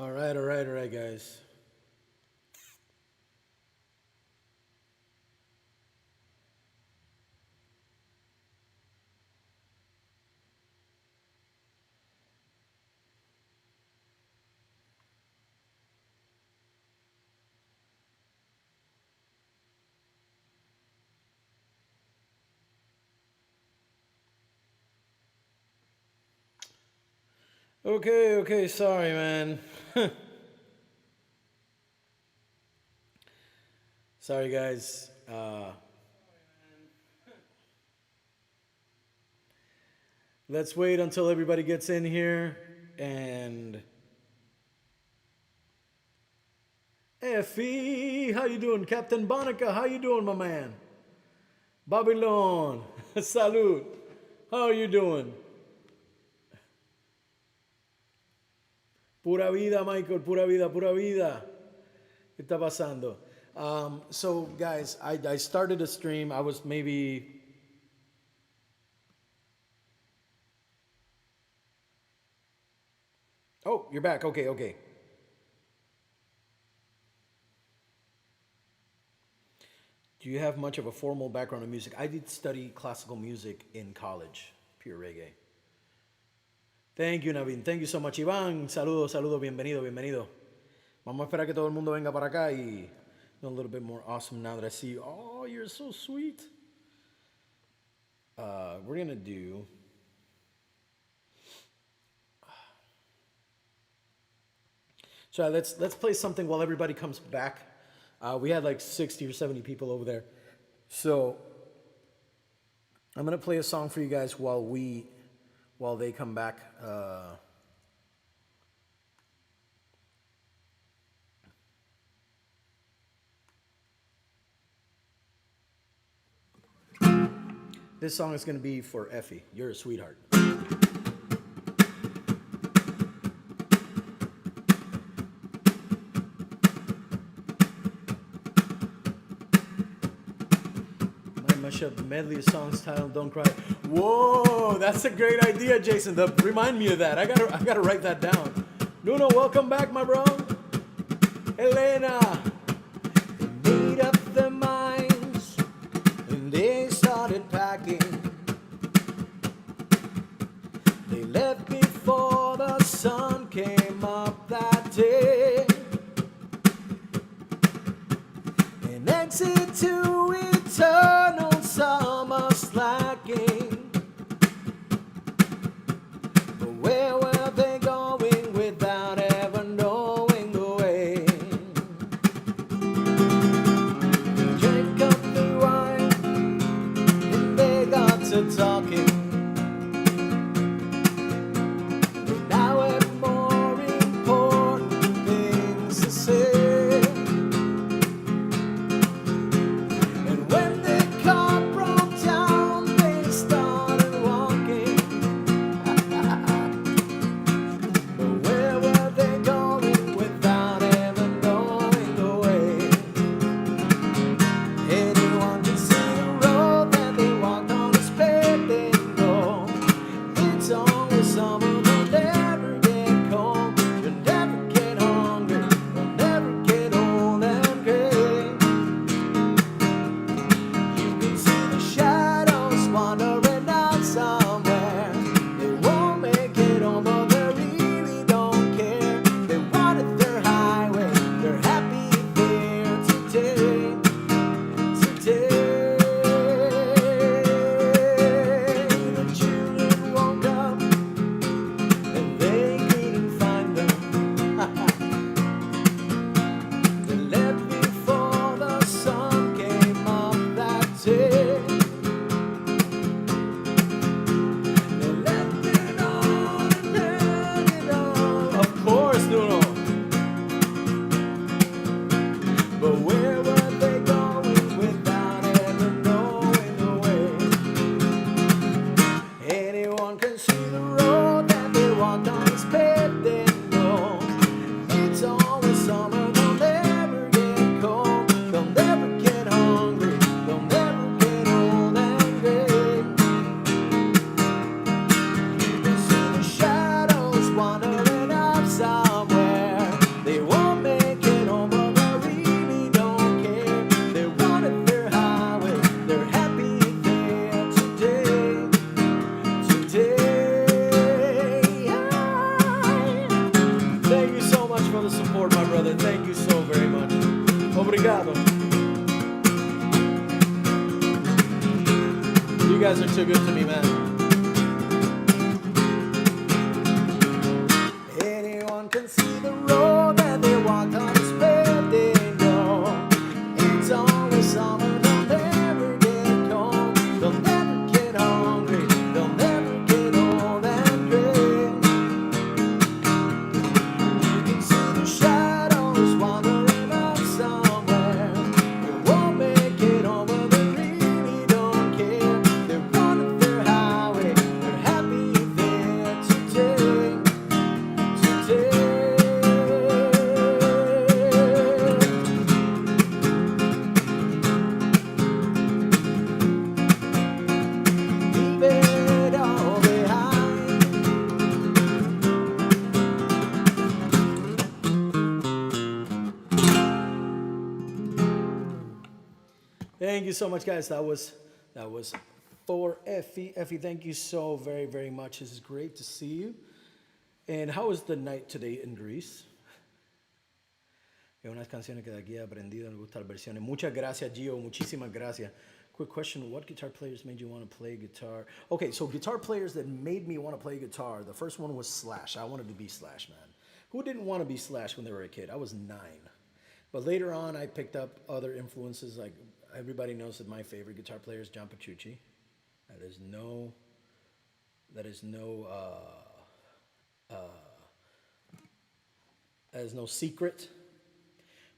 All right, guys. Okay, sorry, man. Sorry, guys. Let's wait until everybody gets in here. And Effie, how you doing? Captain Bonica, how you doing, my man? Babylon, salud. How are you doing? Pura vida, Michael, pura vida, pura vida. ¿Qué está pasando? So, guys, I started a stream. I was maybe. Oh, you're back. Okay. Do you have much of a formal background in music? I did study classical music in college, pure reggae. Thank you, Navin. Thank you so much, Iván. Saludos, bienvenido. Vamos a esperar que todo el mundo venga para acá y a little bit more awesome now that I see you. Oh, you're so sweet. We're gonna do. So let's play something while everybody comes back. We had like 60 or 70 people over there. So I'm going to play a song for you guys while they come back. This song is going to be for Effie. You're a sweetheart. Medley of songs titled "Don't Cry." Whoa, that's a great idea, Jason. Remind me of that. I gotta write that down. Nuno, welcome back, my bro. Elena, they made up their minds and they started packing. They left before the sun came up that day. An exit to eternal summer slacking. But where were they going without ever knowing the way? Drank up the wine and they got to talking. They now had more important things to say. And when they Desperado. You guys are too good to me, man. Anyone can see the road that they walk on is where they go. It's always summer, they'll never get cold. They'll never get hungry, they'll never get old and gray. You can see the shadows wandering up somewhere. They won't make it home, but they really don't care. They're running their highway, they're happy there today. Leave it all behind. Thank you so much, guys. That was for Effie. Effie, thank you so very, very much. This is great to see you. And how was the night today in Greece? Unas canciones que de aquí he aprendido, me gustan las versiones. Muchas gracias, Gio. Muchísimas gracias. Quick question, what guitar players made you want to play guitar? Okay, so guitar players that made me want to play guitar, the first one was Slash. I wanted to be Slash, man. Who didn't want to be Slash when they were a kid? I was 9. But later on, I picked up other influences. Like, everybody knows that my favorite guitar player is John Petrucci. That is no secret.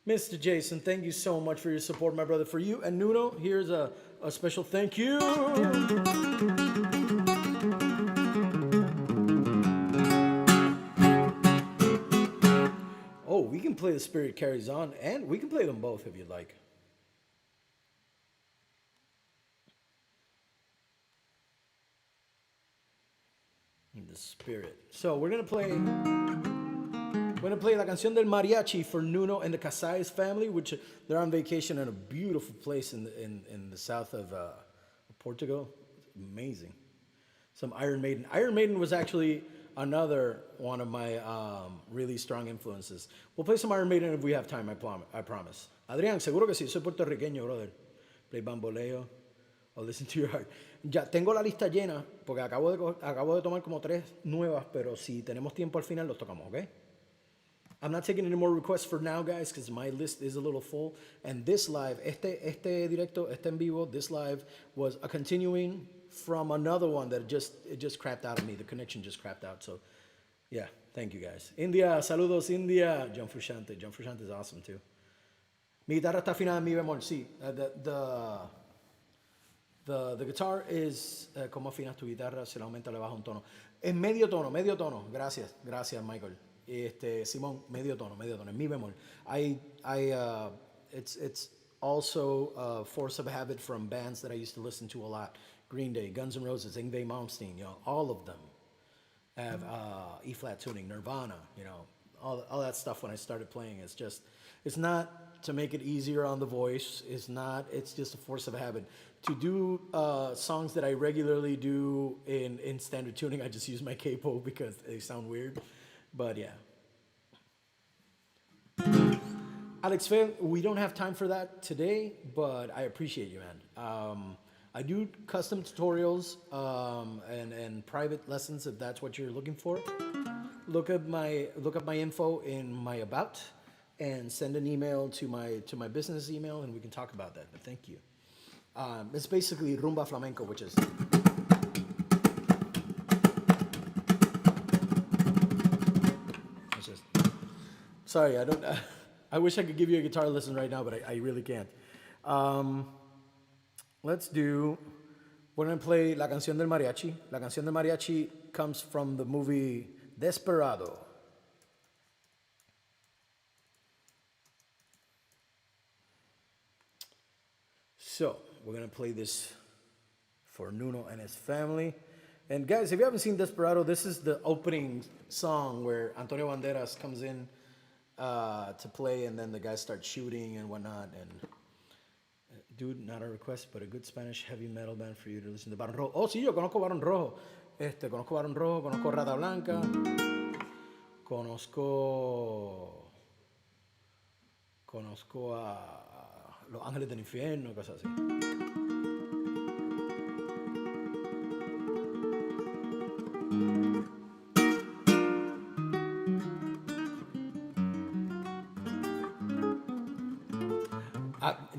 Mr. Jason, thank you so much for your support, my brother. For you and Nuno, here's a special thank you. Oh, we can play The Spirit Carries On, and we can play them both if you'd like. The Spirit. So we're gonna play La Canción del Mariachi for Nuno and the Casais family, which they're on vacation in a beautiful place in the south of Portugal. Amazing. Some Iron Maiden. Iron Maiden was actually another one of my really strong influences. We'll play some Iron Maiden if we have time, I promise. Adrián, seguro que sí, soy puertorriqueño, brother. Play Bamboleo or Listen to Your Heart. Ya tengo la lista llena porque acabo de tomar como 3 nuevas, pero si tenemos tiempo al final los tocamos, ¿ok? I'm not taking any more requests for now, guys, because my list is a little full. And this live, este directo, este en vivo, this live was a continuing from another one that it just crapped out of me. The connection just crapped out. So, yeah, thank you, guys. India, saludos, India. John Frusciante. John Frusciante is awesome, too. Mi guitarra está afinada en mi bemol, sí. The guitar is, ¿cómo afinas tu guitarra? Se le aumenta, le baja un tono. En medio tono. Gracias, Michael. Simón, medio tono, en mi bemol. It's also a force of habit from bands that I used to listen to a lot. Green Day, Guns N' Roses, Yngwie Malmsteen, all of them have E-flat tuning, Nirvana, all that stuff when I started playing. It's not to make it easier on the voice. It's just a force of habit. To do songs that I regularly do in standard tuning, I just use my capo because they sound weird. But yeah. Alex Faye, we don't have time for that today, but I appreciate you, man. I do custom tutorials and private lessons if that's what you're looking for. Look up my info in my about and send an email to my business email and we can talk about that. But thank you. It's basically rumba flamenco, which is. Sorry, I wish I could give you a guitar lesson right now, but I really can't. We're going to play La Canción del Mariachi. La Canción del Mariachi comes from the movie Desperado. So, we're going to play this for Nuno and his family. And guys, if you haven't seen Desperado, this is the opening song where Antonio Banderas comes in to play, and then the guys start shooting and whatnot. And dude, not a request, but a good Spanish heavy metal band for you to listen to. Barón Rojo. Oh, sí, yo conozco Barón Rojo. Conozco Barón Rojo, conozco Rata Blanca, conozco Los Ángeles del Infierno, cosas así.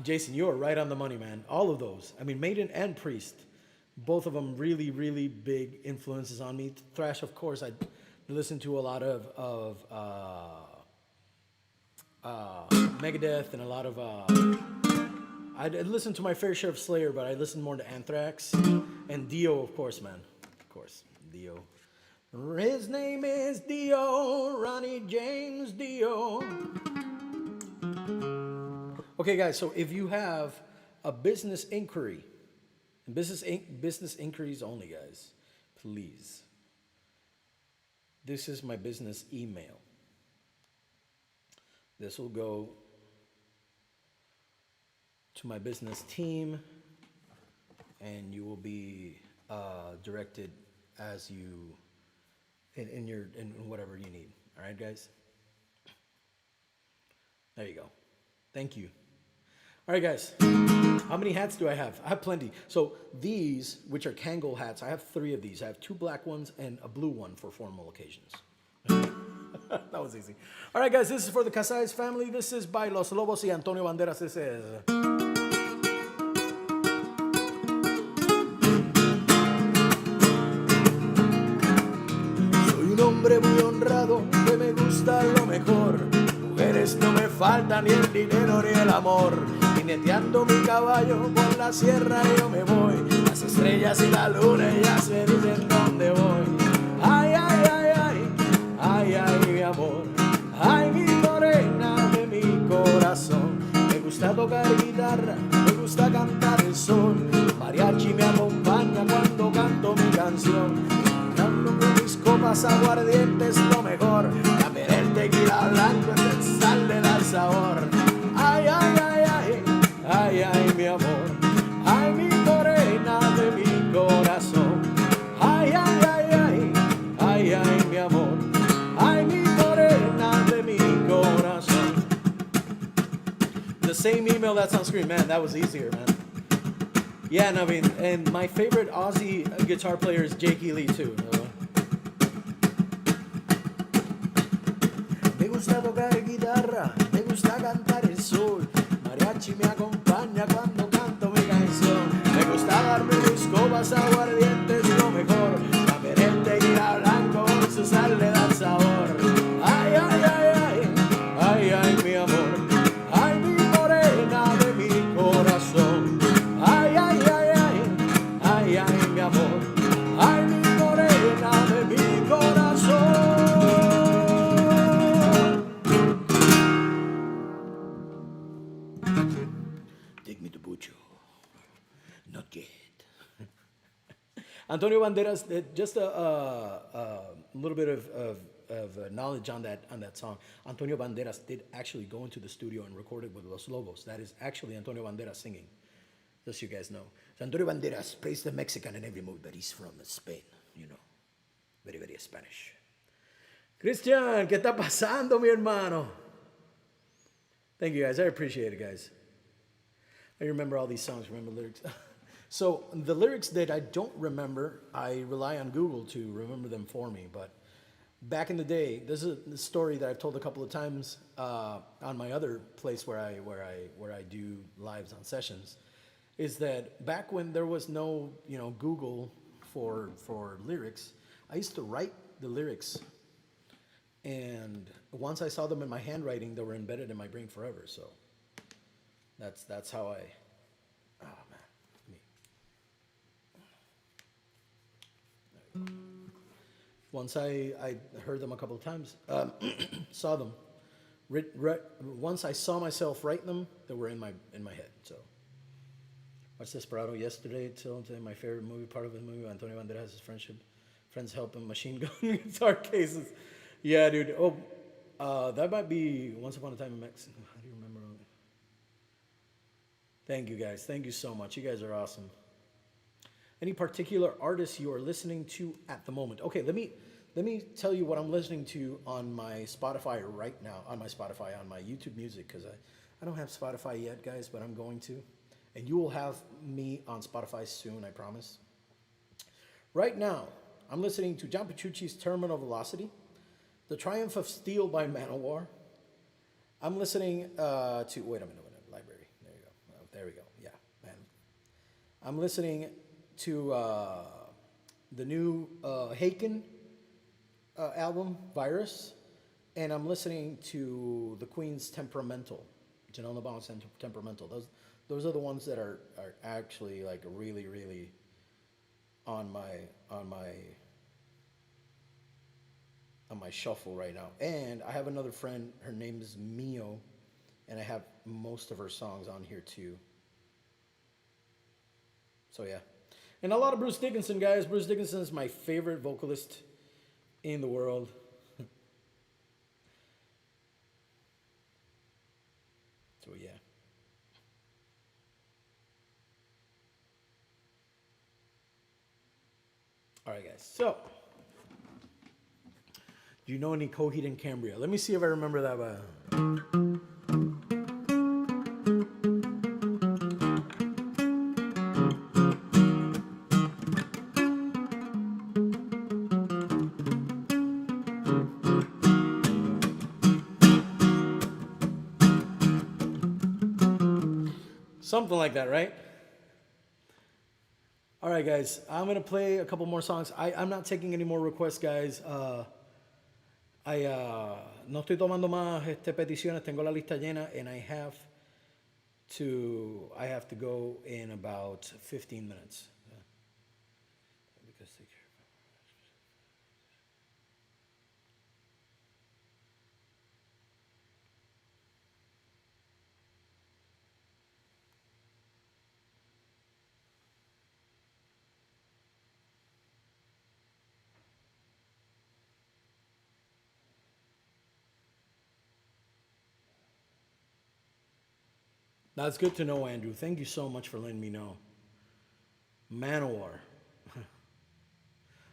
Jason, you are right on the money, man. All of those. I mean, Maiden and Priest, both of them really, really big influences on me. Thrash, of course, I listen to a lot of Megadeth and a lot of. I listen to my fair share of Slayer, but I listen more to Anthrax and Dio, of course, man. Of course, Dio. His name is Dio, Ronnie James Dio. Okay, guys, so if you have a business inquiry, business inquiries only, guys, please. This is my business email. This will go to my business team, and you will be directed as you in whatever you need. All right, guys. There you go. Thank you. All right, guys. How many hats do I have? I have plenty. So these, which are Kangol hats, I have 3 of these. I have 2 black ones and a blue one for formal occasions. That was easy. All right, guys. This is for the Casais family. This is by Los Lobos y Antonio Banderas. This is. Soy un hombre muy honrado que me gusta lo mejor. Mujeres no me faltan, ni el dinero ni el amor. Jineteando mi caballo por la sierra yo me voy. Las estrellas y la luna ya se dicen dónde voy. Ay, ay, ay, ay, ay, ay, mi amor. Ay, mi morena de mi corazón. Me gusta tocar guitarra, me gusta cantar el sol. Mariachi me acompaña cuando canto mi canción. Cantando con mis copas aguardientes lo mejor. También el tequila blanco el sal le da el sabor. Ay, ay, ay, ay, ay, ay, mi amor. Ay, mi morena de mi corazón. Ay, ay, ay, ay, ay, ay, mi amor. Ay, mi morena de mi corazón. The same email that's on screen, man, that was easier, man. Yeah, and I mean, and my favorite Aussie guitar player is Jake Lee too. Me gusta tocar guitarra, me gusta cantar el sol. Mariachi me acompaña cuando canto mi canción. Me gusta darme mis copas aguardientes lo mejor. También el tequila blanco con su sal le da sabor. Ay, ay, ay, ay, ay, ay, mi amor. Ay, mi morena de mi corazón. Ay, ay, ay, ay, ay, ay, mi amor. Ay, mi morena de mi corazón. Take me to Bucho. Not yet. Antonio Banderas, just a little bit of knowledge on that song. Antonio Banderas did actually go into the studio and record it with Los Lobos. That is actually Antonio Banderas singing. Just so you guys know. So Antonio Banderas plays the Mexican in every mood, but he's from Spain, you know. Very, very Spanish. Christian, ¿qué está pasando, mi hermano? Thank you, guys. I appreciate it, guys. I remember all these songs, remember lyrics. So the lyrics that I don't remember, I rely on Google to remember them for me. But back in the day, this is a story that I've told a couple of times on my other place where I do lives on sessions, is that back when there was no Google for lyrics, I used to write the lyrics, and once I saw them in my handwriting, they were embedded in my brain forever. So that's how I. Oh man, me. Once I heard them a couple of times, saw them. Once I saw myself write them, they were in my head. So. Watched Desperado yesterday. Till today, my favorite movie. Part of the movie, Antonio Banderas has his friends help him machine gun guitar cases. Yeah, dude. Oh, that might be Once Upon a Time in Mexico. How do you remember? Thank you, guys. Thank you so much. You guys are awesome. Any particular artists you are listening to at the moment? Okay, let me tell you what I'm listening to on my Spotify right now. On my Spotify, on my YouTube Music, because I I don't have Spotify yet, guys, but I'm going to. And you will have me on Spotify soon, I promise. Right now, I'm listening to John Petrucci's Terminal Velocity, The Triumph of Steel by Manowar. I'm listening wait a minute, library. There you go. Oh, there we go. Yeah, man. I'm listening to the new Haken album, Virus, and I'm listening to the Queen's Temperamental, Janelle Nabal's Temperamental. Those are the ones that are actually like really, really on my shuffle right now. And I have another friend, her name is Mio, and I have most of her songs on here too. So yeah. And a lot of Bruce Dickinson, guys. Bruce Dickinson is my favorite vocalist in the world. So yeah. All right, guys. So, do you know any Coheed and Cambria? Let me see if I remember that one. Something like that, right? All right, guys. I'm going to play a couple more songs. I'm not taking any more requests, guys. No estoy tomando más peticiones. Tengo la lista llena, and I have to go in about 15 minutes. That's good to know, Andrew. Thank you so much for letting me know. Manowar.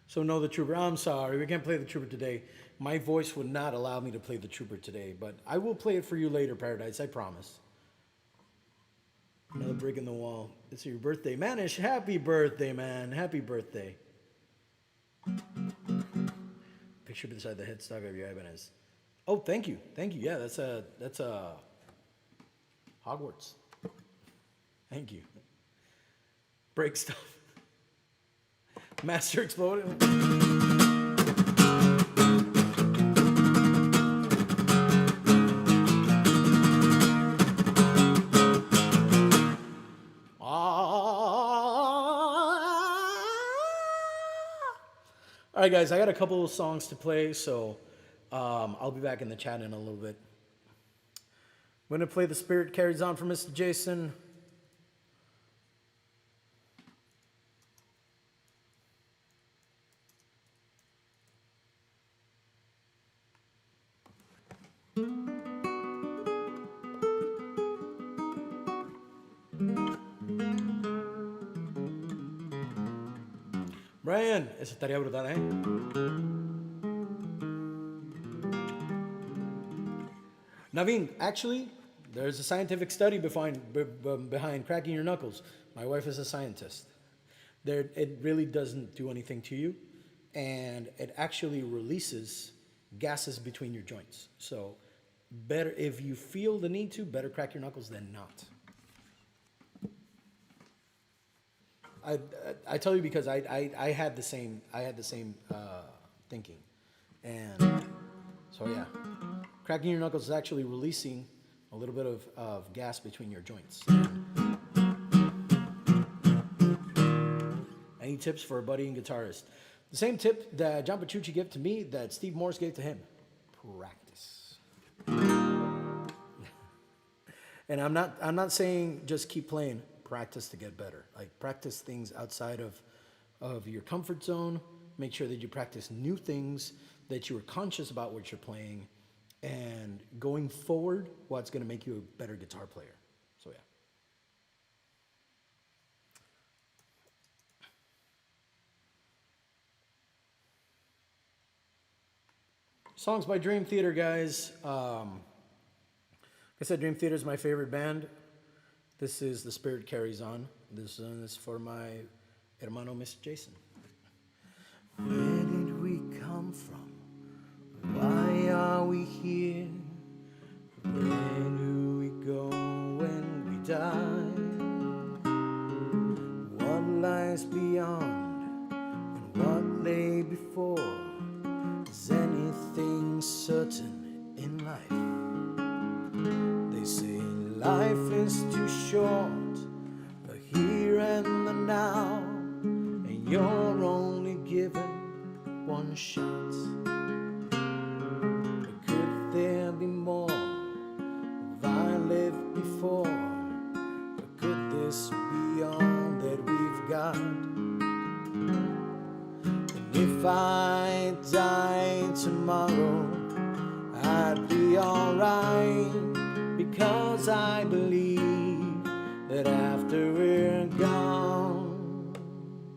So no, the Trooper. I'm sorry, we can't play the Trooper today. My voice would not allow me to play the Trooper today, but I will play it for you later, Paradise. I promise. Another brick in the wall. It's your birthday, Manish. Happy birthday, man. Happy birthday. Picture beside the headstock of your Ibanez. Oh, thank you, thank you. Yeah, that's a Hogwarts. Thank you. Break stuff. Master exploded. All right, guys, I got a couple of songs to play, so I'll be back in the chat in a little bit. I'm going to play The Spirit Carries On for Mr. Jason. Brian, eso estaría brutal, ¿eh? Naveen, actually, there's a scientific study behind cracking your knuckles. My wife is a scientist. It really doesn't do anything to you, and it actually releases gases between your joints. So, better if you feel the need to, better crack your knuckles than not. I tell you because I had the same thinking, and so yeah, cracking your knuckles is actually releasing a little bit of gas between your joints. Any tips for a budding guitarist? The same tip that John Petrucci gave to me that Steve Morse gave to him: practice. And I'm not saying just keep playing. Practice to get better. Like practice things outside of your comfort zone. Make sure that you practice new things, that you are conscious about what you're playing, and going forward, what's going to make you a better guitar player. So yeah. Songs by Dream Theater, guys. I said Dream Theater is my favorite band. This is The Spirit Carries On. This one is for my hermano, Mr. Jason. Where did we come from? Why are we here? Where do we go when we die? What lies beyond and what lay before? Is anything certain in life? They say life is too short, the here and the now, and you're only given one shot. But could there be more? Have I lived before? Or could this be all that we've got? And if I died tomorrow, I'd be alright, because I believe that after we're gone,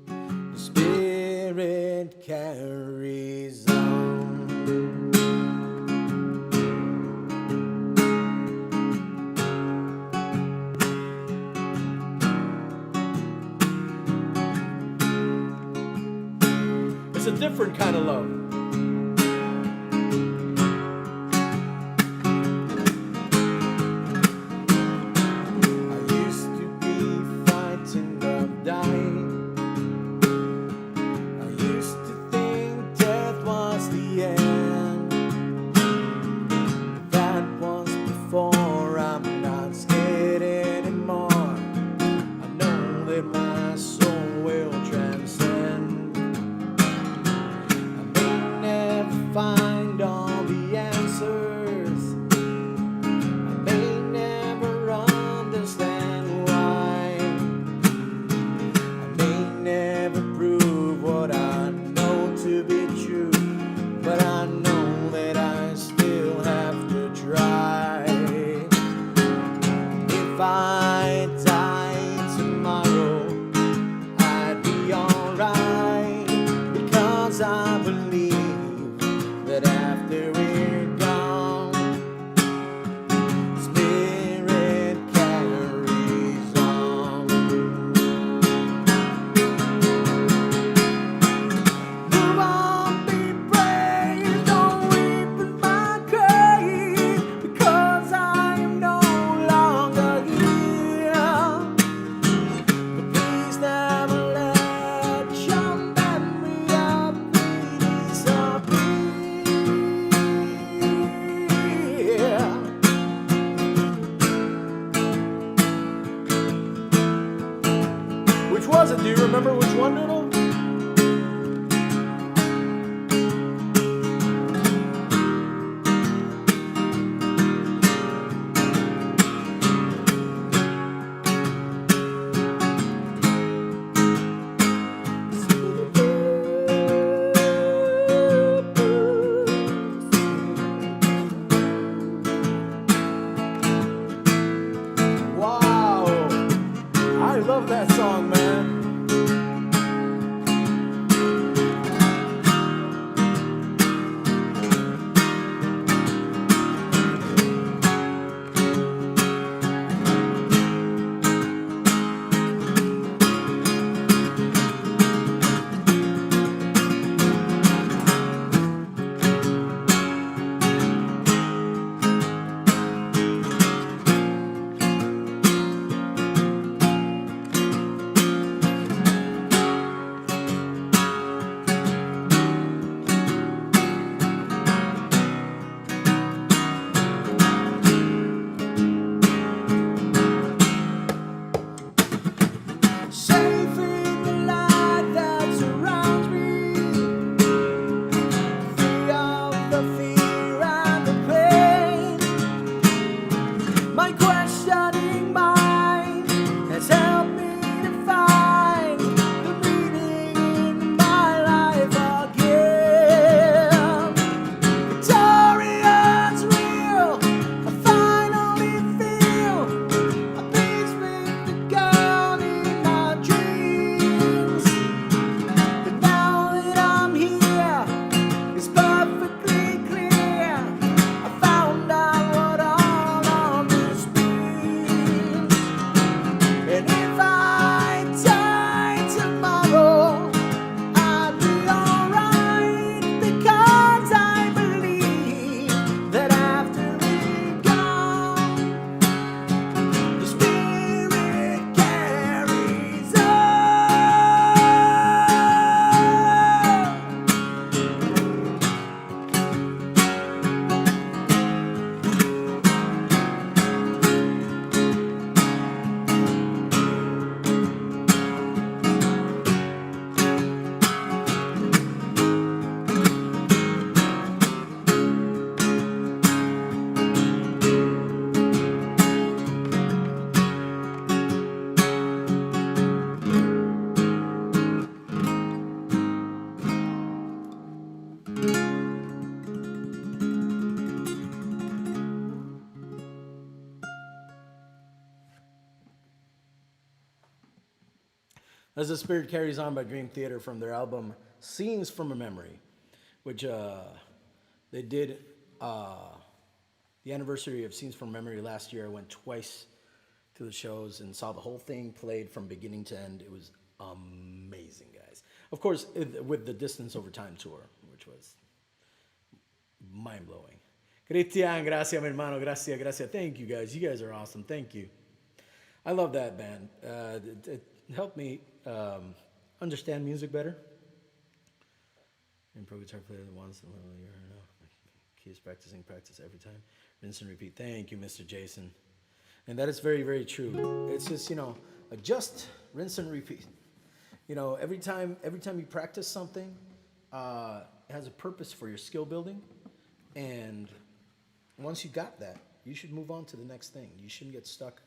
the Spirit carries on. It's a different kind of love. Find all the answers. I may never understand why. I may never prove what I know to be true, but I know that I still have to try. If I died tomorrow, I'd be alright, because I believe that after we're gone, Spirit carries on. Move on, be brave, don't weep in my grave, because I am no longer here. But please never let your memory of me disappear. Which was it? Do you remember which one, Noodle? Wow, I love that song, man. As the Spirit Carries On by Dream Theater from their album Scenes from a Memory, which they did the anniversary of Scenes from Memory last year. I went twice to the shows and saw the whole thing played from beginning to end. It was amazing, guys. Of course, with the Distance Over Time tour, which was mind-blowing. Cristian, gracias, mi hermano. Gracias, gracias. Thank you, guys. You guys are awesome. Thank you. I love that band. It helped me understand music better. Improve guitar player once in a little year. Keeps practicing, practice every time. Rinse and repeat. Thank you, Mr. Jason. And that is very, very true. It's just, adjust, rinse and repeat. Every time you practice something, it has a purpose for your skill building. And once you got that, you should move on to the next thing. You shouldn't get stuck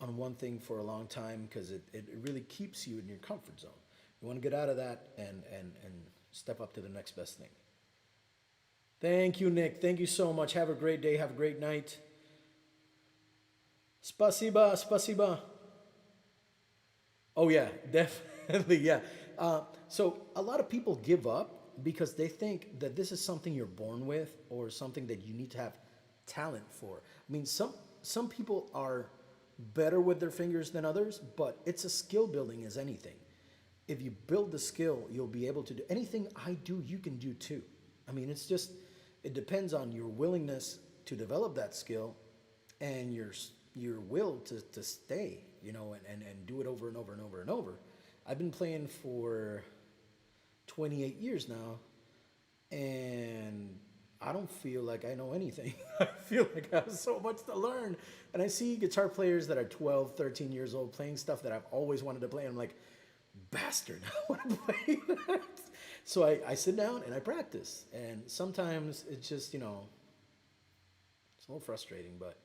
on one thing for a long time because it really keeps you in your comfort zone. You want to get out of that and step up to the next best thing. Thank you, Nick. Thank you so much. Have a great day. Have a great night. Spasiba, spasiba. Oh, yeah, definitely, yeah. So a lot of people give up because they think that this is something you're born with or something that you need to have talent for. I mean, some people are better with their fingers than others, but it's a skill building as anything. If you build the skill, you'll be able to do anything I do, you can do too. I mean, it depends on your willingness to develop that skill and your will to stay, and do it over and over and over and over. I've been playing for 28 years now, and I don't feel like I know anything. I feel like I have so much to learn. And I see guitar players that are 12, 13 years old playing stuff that I've always wanted to play. And I'm like, bastard, I want to play that. So I sit down and I practice. And sometimes it's just, it's a little frustrating, but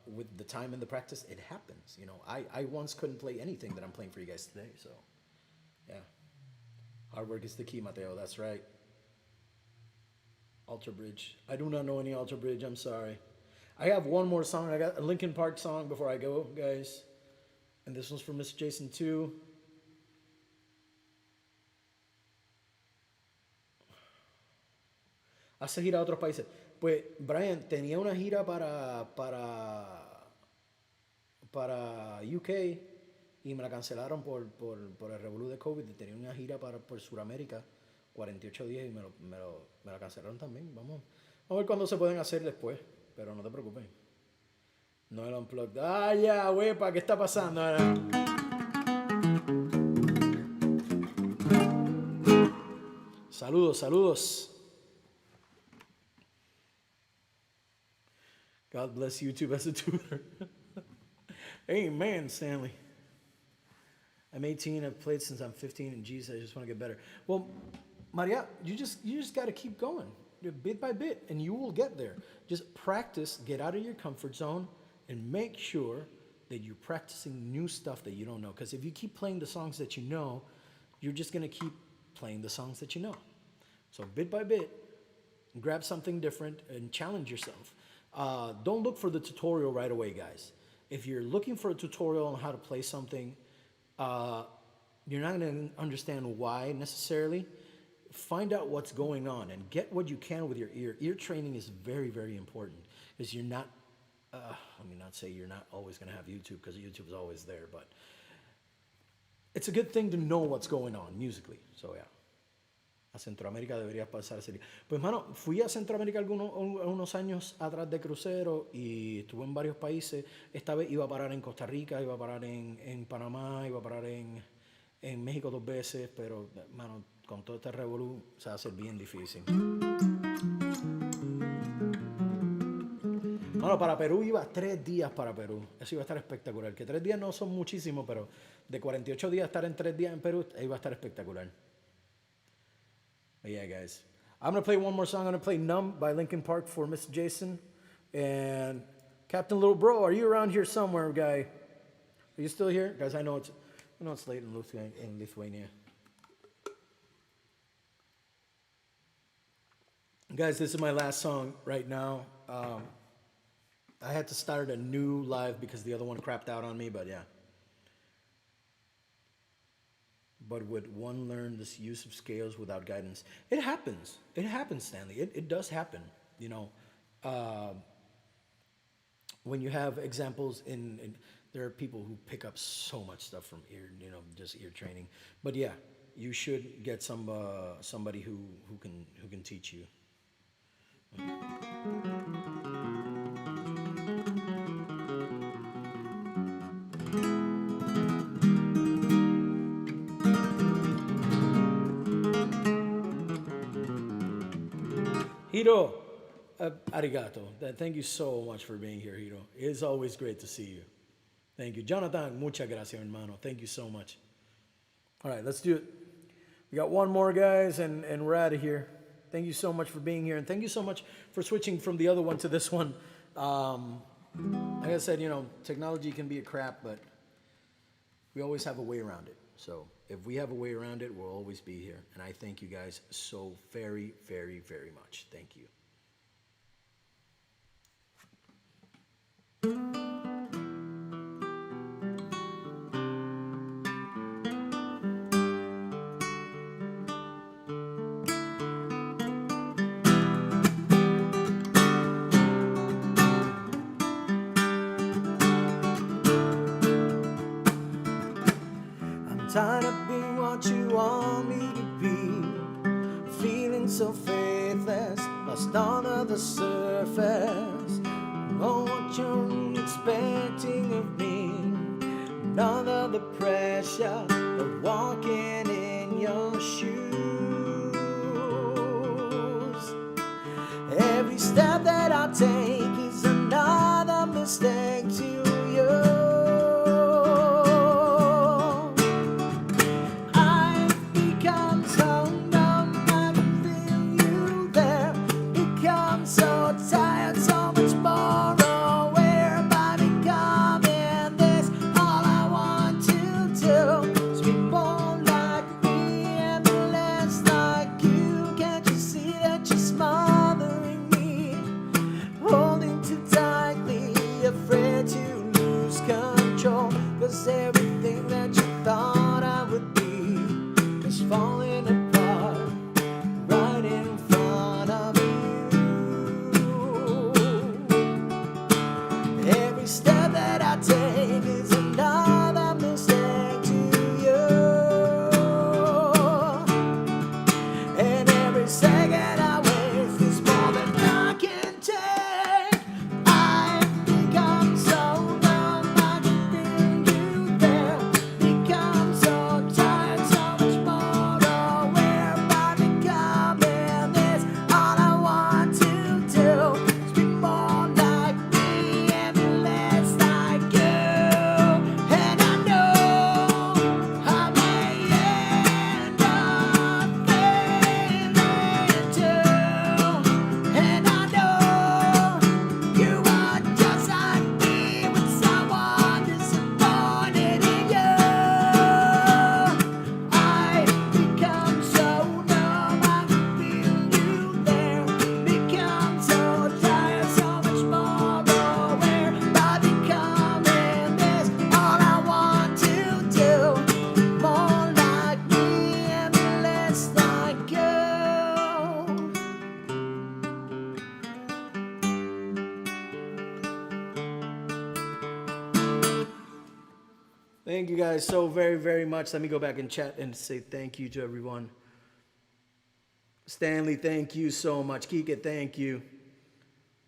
with the time and the practice, it happens. I once couldn't play anything that I'm playing for you guys today. So, yeah. Hard work is the key, Mateo. That's right. Alter Bridge. I do not know any Alter Bridge. I'm sorry. I have one more song. I got a Linkin Park song before I go, guys. And this one's from Mr. Jason too. Hace gira a otros países. Pues Brian tenía una gira para UK y me la cancelaron por el revolú de COVID. Tenía una gira por Sudamérica, 48 días y me la cancelaron también. Vamos a ver cuándo se pueden hacer después, pero no te preocupes. No el unplugged. Ah, ya, wepa, ¿qué está pasando? Saludos, saludos. God bless YouTube as a tutor. Amen, Stanley. I'm 18. I've played since I'm 15, and Jesus, I just want to get better. Well, Maria, you just got to keep going, bit by bit, and you will get there. Just practice, get out of your comfort zone, and make sure that you're practicing new stuff that you don't know. Because if you keep playing the songs that you know, you're just going to keep playing the songs that you know. So bit by bit, grab something different and challenge yourself. Don't look for the tutorial right away, guys. If you're looking for a tutorial on how to play something, you're not going to understand why necessarily. Find out what's going on and get what you can with your ear. Ear training is very, very important because you're not, not say you're not always going to have YouTube because YouTube is always there, but it's a good thing to know what's going on musically. So, yeah. A Centroamérica deberías pasar ese día. Pues, mano, fui a Centroamérica unos años atrás de crucero y estuve en varios países. Esta vez iba a parar en Costa Rica, iba a parar en Panamá, iba a parar en México 2 veces, pero, mano, con todo este revolú se va a hacer bien difícil. Mano, para Perú iba 3 días para Perú. Eso iba a estar espectacular. Que 3 días no son muchísimos, pero de 48 días estar en 3 días en Perú iba a estar espectacular. But yeah, guys. I'm going to play one more song. I'm going to play Numb by Linkin Park for Mr. Jason. And Captain Little Bro, are you around here somewhere, guy? Are you still here? Guys, I know it's late in Lithuania. Guys, this is my last song right now. I had to start a new live because the other one crapped out on me, but yeah. but would one learn this use of scales without guidance? It happens. It happens, Stanley. It does happen. You know, when you have examples there are people who pick up so much stuff from ear, just ear training. But yeah, you should get somebody who can teach you. Hiro, arigato. Thank you so much for being here, Hiro. It's always great to see you. Thank you. Jonathan, muchas gracias, hermano. Thank you so much. All right, let's do it. We got one more, guys, and we're out of here. Thank you so much for being here, and thank you so much for switching from the other one to this one. Like I said, technology can be a crap, but we always have a way around it. So if we have a way around it, we'll always be here. And I thank you guys so very, very, very much. Thank you. Tired of being what you want me to be, feeling so faithless, lost under the surface. Know what you're expecting of me, none of the pressure of walking in your shoes. Every step that I take is another mistake to you. Everything that you thought I would be is falling apart right in front of you. Every step that I take is another mistake to you. And every second I waste is more than I can take. I've become so numb, I can feel you there. Become so tired, so much more aware by becoming this. All I want to do is be more like me and be less like you. And I know I may end up failing too. And I know you are just like me with someone disappointed in you. I become so numb, I can feel you there. Become so tired, so much more aware by becoming this. All I want to do, more like me and less like you. Thank you guys so very, very much. Let me go back and chat and say thank you to everyone. Stanley, thank you so much. Kike, thank you.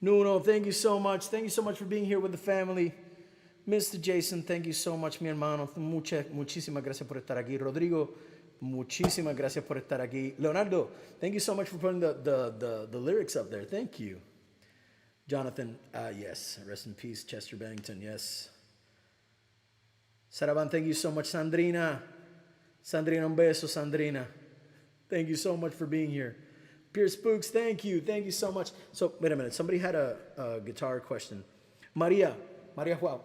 Nuno, thank you so much. Thank you so much for being here with the family. Mr. Jason, thank you so much, mi hermano. Muchísimas gracias por estar aquí. Rodrigo, muchísimas gracias por estar aquí. Leonardo, thank you so much for putting the lyrics up there. Thank you. Jonathan, yes. Rest in peace, Chester Bennington, yes. Saravan, thank you so much. Sandrina, un beso, Sandrina. Thank you so much for being here. Pierce Spooks, thank you. Thank you so much. So, wait a minute. Somebody had a guitar question. Maria, wow.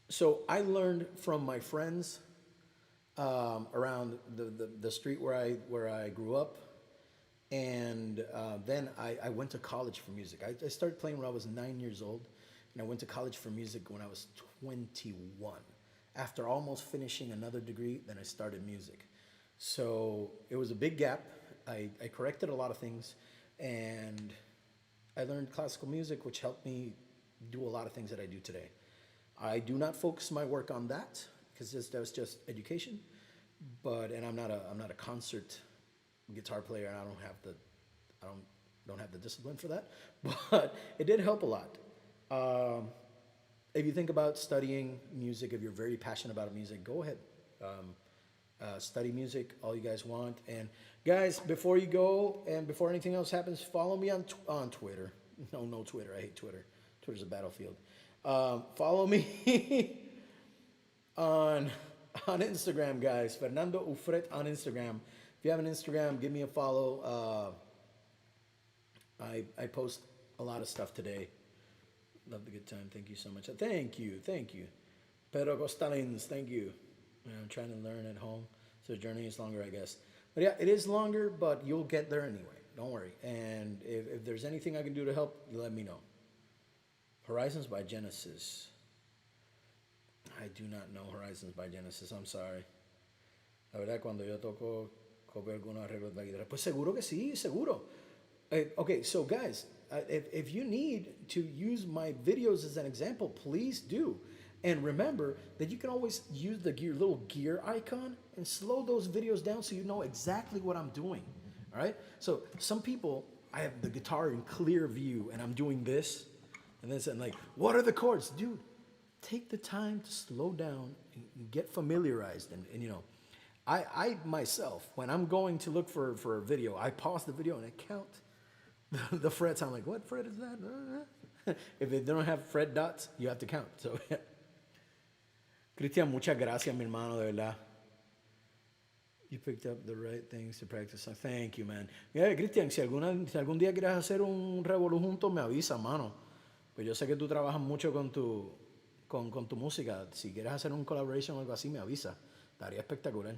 So I learned from my friends around the street where I grew up. And then I went to college for music. I started playing when I was 9 years old. And I went to college for music when I was 21. after almost finishing another degree, then I started music. So it was a big gap. I corrected a lot of things, and I learned classical music, which helped me do a lot of things that I do today. I do not focus my work on that because that was just education. And I'm not a concert guitar player, and I don't have the discipline for that. But it did help a lot. If you think about studying music, if you're very passionate about music, go ahead. Study music, all you guys want. And guys, before you go and before anything else happens, follow me on Twitter. No Twitter. I hate Twitter. Twitter's a battlefield. Follow me on Instagram, guys. Fernando Ufret on Instagram. If you have an Instagram, give me a follow. I post a lot of stuff today. Love the good time. Thank you so much. Thank you. Pedro Costalins, thank you. I'm trying to learn at home, so the journey is longer, I guess. But yeah, it is longer, but you'll get there anyway. Don't worry. And if there's anything I can do to help, you let me know. Horizons by Genesis. I do not know Horizons by Genesis. I'm sorry. La verdad, cuando yo toco, copio algunos arreglos de la guitarra. Pues seguro que sí, seguro. Okay, so guys, if you need to use my videos as an example, please do. And remember that you can always use the little gear icon and slow those videos down so you know exactly what I'm doing. All right? So some people, I have the guitar in clear view and I'm doing this. And then saying like, what are the chords? Dude, take the time to slow down and get familiarized. And you know, I myself, when I'm going to look for a video, I pause the video and I count the frets. I'm like, what fret is that? If they don't have fret dots, you have to count. So yeah. Cristian, muchas gracias, mi hermano, de verdad. You picked up the right things to practice. Thank you, man. Mira, Cristian, si algún día quieres hacer un revolú juntos, me avisa, mano. Pues yo sé que tú trabajas mucho con tu música. Si quieres hacer un collaboration o algo así, me avisa. Estaría espectacular.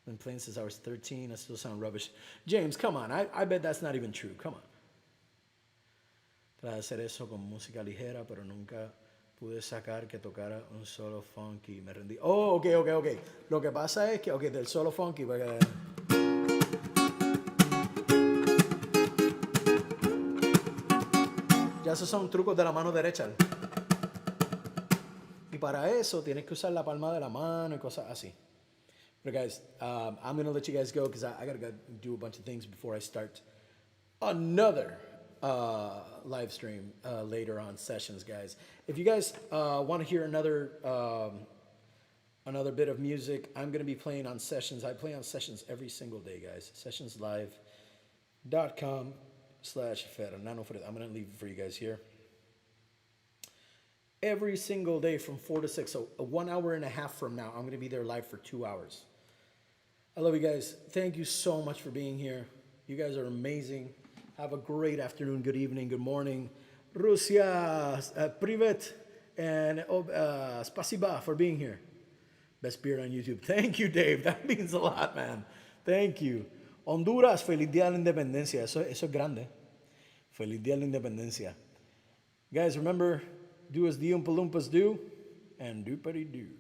Been playing since I was 13. I still sound rubbish. James, come on. I bet that's not even true. Come on. Tras de hacer eso con música ligera, pero nunca pude sacar que tocara un solo funky. Me rendí. Oh, ok. Lo que pasa es que, del solo funky, porque... ya esos son trucos de la mano derecha. Y para eso tienes que usar la palma de la mano y cosas así. But guys, I'm going to let you guys go because I got to go do a bunch of things before I start another live stream later on sessions, guys. If you guys want to hear another bit of music, I'm going to be playing on sessions. I play on sessions every single day, guys. Sessionslive.com/Fernando Ufret. I'm going to leave it for you guys here. Every single day from 4 to 6. So 1 hour and a half from now, I'm going to be there live for 2 hours. I love you guys. Thank you so much for being here. You guys are amazing. Have a great afternoon, good evening, good morning. Russia, privet, and spasiba for being here. Best beard on YouTube. Thank you, Dave. That means a lot, man. Thank you. Honduras, feliz día de la independencia. Eso es grande. Feliz día de la independencia. Guys, remember, do as the Oompa Loompas do, and doopity-doo.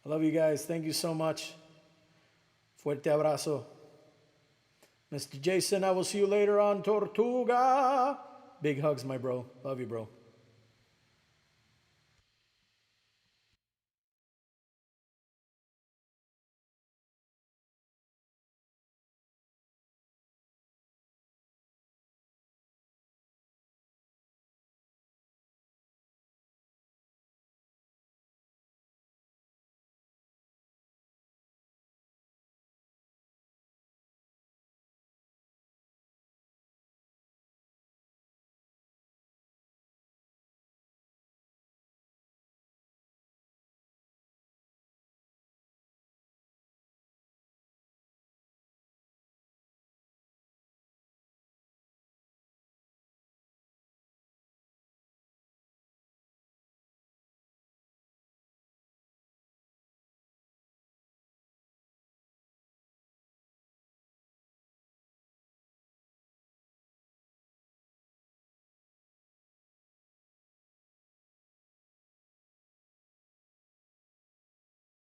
I love you guys. Thank you so much. Fuerte abrazo. Mr. Jason, I will see you later on Tortuga. Big hugs, my bro. Love you, bro.